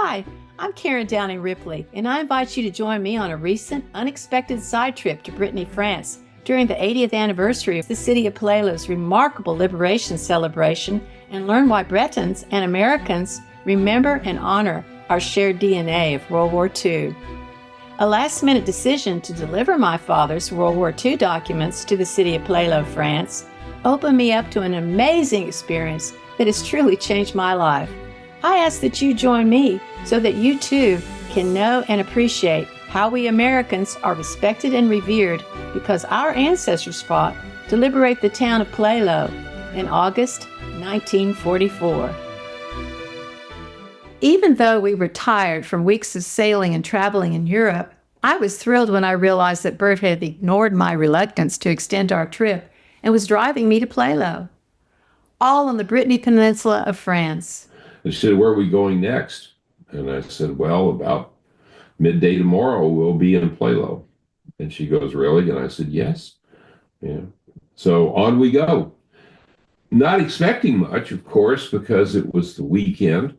Hi, I'm Karen Downing Ripley, and I invite you to join me on a recent, unexpected side trip to Brittany, France, during the 80th anniversary of the city of Plélo's remarkable liberation celebration, and learn why Bretons and Americans remember and honor our shared DNA of World War II. A last-minute decision to deliver my father's World War II documents to the city of Plélo, France, opened me up to an amazing experience that has truly changed my life. I ask that you join me so that you too can know and appreciate how we Americans are respected and revered because our ancestors fought to liberate the town of Plélo in August 1944. Even though we were tired from weeks of sailing and traveling in Europe, I was thrilled when I realized that Burt had ignored my reluctance to extend our trip and was driving me to Plélo, all on the Brittany Peninsula of France. She said, "Where are we going next?" And I said, "Well, about midday tomorrow, we'll be in Plélo." And she goes, "Really?" And I said, "Yes." Yeah. So on we go. Not expecting much, of course, because it was the weekend.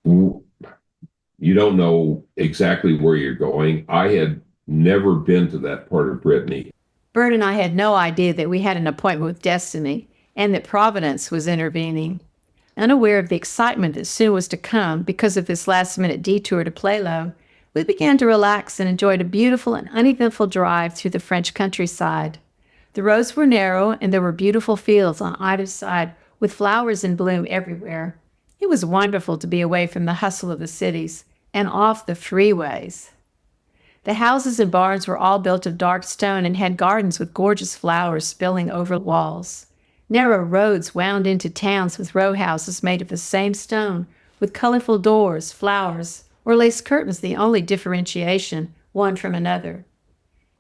You don't know exactly where you're going. I had never been to that part of Brittany. Burt and I had no idea that we had an appointment with destiny and that Providence was intervening. Unaware of the excitement that soon was to come because of this last-minute detour to Plélo, we began to relax and enjoyed a beautiful and uneventful drive through the French countryside. The roads were narrow and there were beautiful fields on either side with flowers in bloom everywhere. It was wonderful to be away from the hustle of the cities and off the freeways. The houses and barns were all built of dark stone and had gardens with gorgeous flowers spilling over walls. Narrow roads wound into towns with row houses made of the same stone, with colorful doors, flowers, or lace curtains the only differentiation one from another.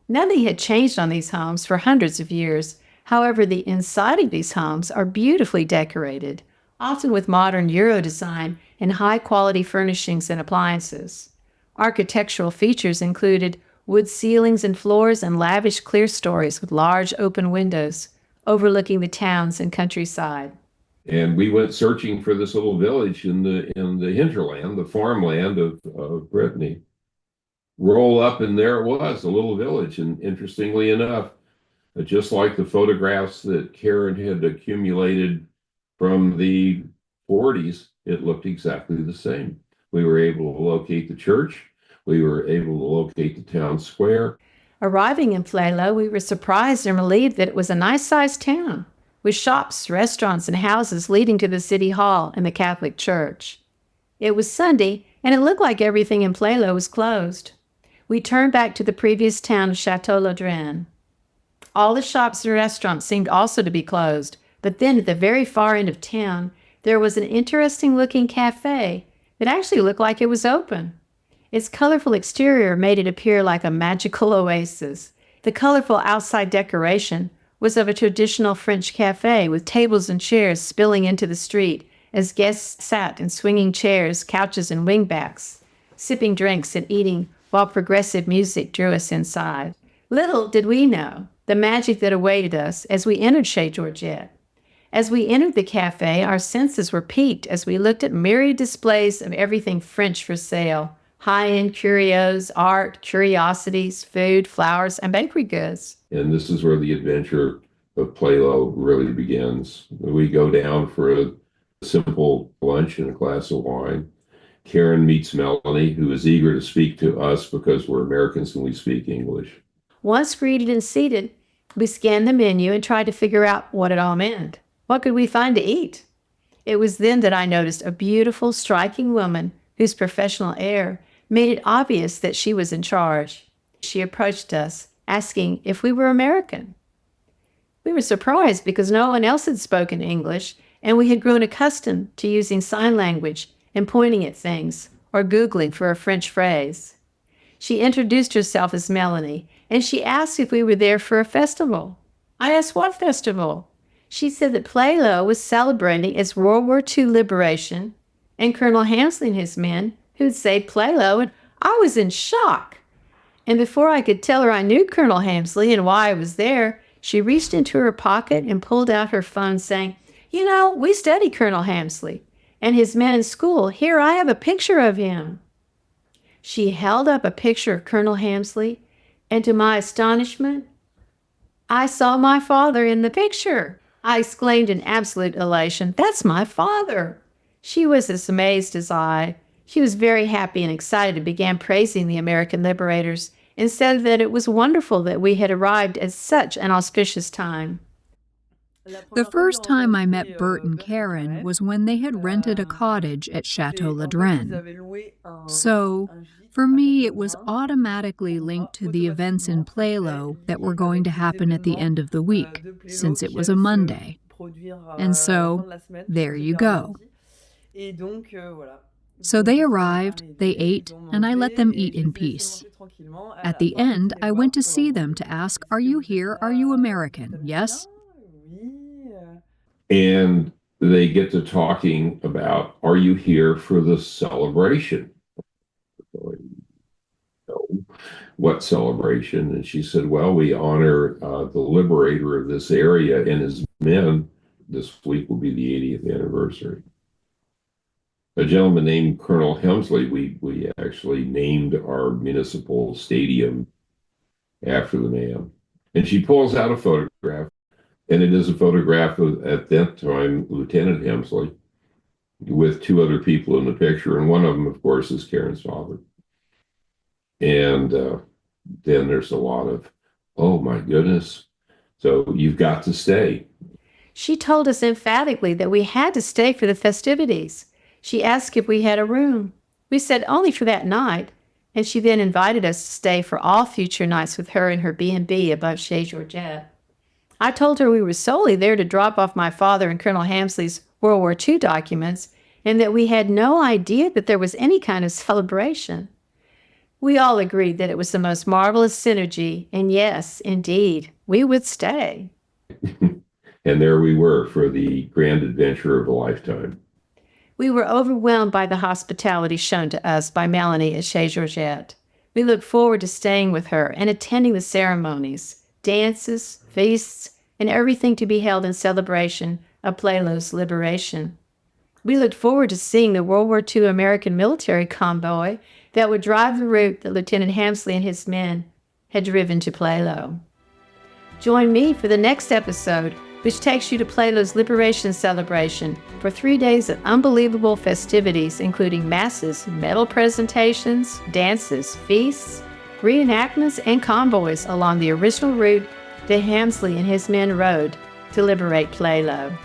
Nothing had changed on these homes for hundreds of years. However, the inside of these homes are beautifully decorated, often with modern Euro design and high-quality furnishings and appliances. Architectural features included wood ceilings and floors and lavish clerestories with large open windows overlooking the towns and countryside. And we went searching for this little village in the hinterland, the farmland of Brittany. Roll up, and there it was, a little village. And interestingly enough, just like the photographs that Karen had accumulated from the 40s, it looked exactly the same. We were able to locate the church. We were able to locate the town square. Arriving in Plélo, we were surprised and relieved that it was a nice-sized town, with shops, restaurants, and houses leading to the city hall and the Catholic church. It was Sunday, and it looked like everything in Plélo was closed. We turned back to the previous town of Châtelaudren. All the shops and restaurants seemed also to be closed, but then at the very far end of town, there was an interesting-looking cafe that actually looked like it was open. Its colorful exterior made it appear like a magical oasis. The colorful outside decoration was of a traditional French cafe with tables and chairs spilling into the street as guests sat in swinging chairs, couches, and wingbacks, sipping drinks and eating while progressive music drew us inside. Little did we know the magic that awaited us as we entered Chez Georgette. As we entered the cafe, our senses were piqued as we looked at myriad displays of everything French for sale. High-end curios, art, curiosities, food, flowers, and bakery goods. And this is where the adventure of Plélo really begins. We go down for a simple lunch and a glass of wine. Karen meets Mélanie, who is eager to speak to us because we're Americans and we speak English. Once greeted and seated, we scanned the menu and tried to figure out what it all meant. What could we find to eat? It was then that I noticed a beautiful, striking woman whose professional air made it obvious that she was in charge. She approached us, asking if we were American. We were surprised because no one else had spoken English, and we had grown accustomed to using sign language and pointing at things, or Googling for a French phrase. She introduced herself as Mélanie, and she asked if we were there for a festival. I asked what festival? She said that Plélo was celebrating its World War II liberation, and Colonel Hamsley and his men who'd saved Plélo, and I was in shock. And before I could tell her I knew Colonel Hamsley and why I was there, she reached into her pocket and pulled out her phone saying, "You know, we studied Colonel Hamsley. and his men in school. Here, I have a picture of him." She held up a picture of Colonel Hamsley, and to my astonishment, I saw my father in the picture. I exclaimed in absolute elation, "That's my father." She was as amazed as I. She was very happy and excited and began praising the American liberators and said that it was wonderful that we had arrived at such an auspicious time. The first time I met Burt and Karen was when they had rented a cottage at Châtelaudren. So, for me, it was automatically linked to the events in Plélo that were going to happen at the end of the week, since it was a Monday. And so, there you go. So they arrived, they ate, and I let them eat in peace. At the end, I went to see them to ask, "Are you here? Are you American? Yes?" And they get to talking about, "Are you here for the celebration?" No. "What celebration?" And she said, "Well, we honor the liberator of this area and his men. This week will be the 80th anniversary. A gentleman named Colonel Hemsley, we actually named our municipal stadium after the man." And she pulls out a photograph, and it is a photograph of, at that time, Lieutenant Hemsley, with two other people in the picture. And one of them, of course, is Karen's father. And then there's a lot of, "Oh, my goodness. So you've got to stay." She told us emphatically that we had to stay for the festivities. She asked if we had a room. We said only for that night, and she then invited us to stay for all future nights with her in her B&B above Chez Georgette. I told her we were solely there to drop off my father and Colonel Hamsley's World War II documents, and that we had no idea that there was any kind of celebration. We all agreed that it was the most marvelous synergy, and yes, indeed, we would stay. And there we were for the grand adventure of a lifetime. We were overwhelmed by the hospitality shown to us by Mélanie at Chez Georgette. We looked forward to staying with her and attending the ceremonies, dances, feasts, and everything to be held in celebration of Plélo's liberation. We looked forward to seeing the World War II American military convoy that would drive the route that Lieutenant Hamsley and his men had driven to Plélo. Join me for the next episode, which takes you to Plélo's liberation celebration for 3 days of unbelievable festivities, including masses, medal presentations, dances, feasts, reenactments, and convoys along the original route that Hamsley and his men rode to liberate Plélo.